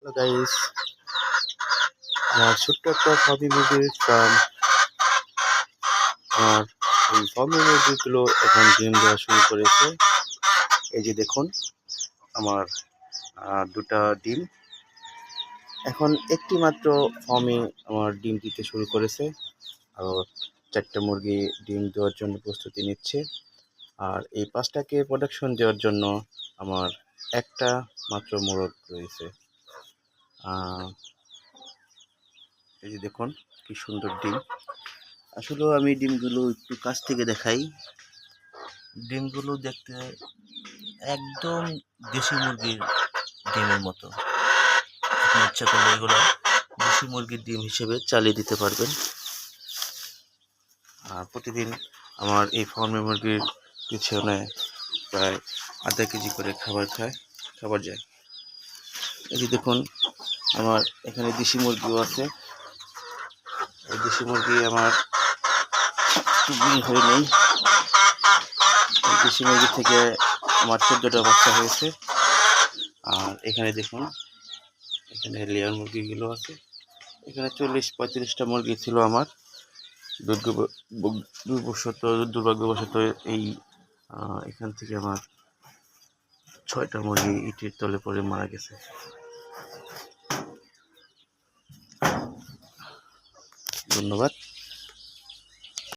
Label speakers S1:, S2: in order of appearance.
S1: তো গাইস, আমার ছোট্ট একটা ফার্মি মুরগির ফার্ম। আর এই ফার্মি মুরগিগুলো এখন ডিম দেওয়া শুরু করেছে। এই যে দেখুন, আমার দুটা ডিম এখন একটি মাত্র ফার্মে আমার ডিম দিতে শুরু করেছে। আর চারটা মুরগি ডিম দেওয়ার জন্য প্রস্তুতি নিচ্ছে। আর এই পাঁচটাকে প্রোডাকশন দেওয়ার জন্য আমার একটা মাত্র মোরগ রয়েছে। এই যে দেখুন কি সুন্দর ডিম। আসলে আমি ডিমগুলো একটু কাছ থেকে দেখাই। ডিমগুলো দেখতে একদম দেশি মুরগির ডিমের মতো। আপনি ইচ্ছা করলে এগুলো দেশি মুরগির ডিম হিসেবে চালিয়ে দিতে পারবেন। আর প্রতিদিন আমার এই ফার্মে মুরগির পিছনে প্রায় আধা কেজি করে খাবার যায়। এই যে দেখুন, আমার এখানে দেশি মুরগিও আছে। এই দেশি মুরগি আমার দিন হয়ে নেই। দেশি মুরগি থেকে আমার 14টা বাচ্চা হয়েছে। আর এখানে দেখুন, এখানে লেয়ার মুরগিগুলো আছে। এখানে 40-45টা মুরগি ছিল আমার। দুর্ভাগ্যবশত এই এখান থেকে আমার 6টা মুরগি ইটের তলে পড়ে মারা গেছে। ধন্যবাদ।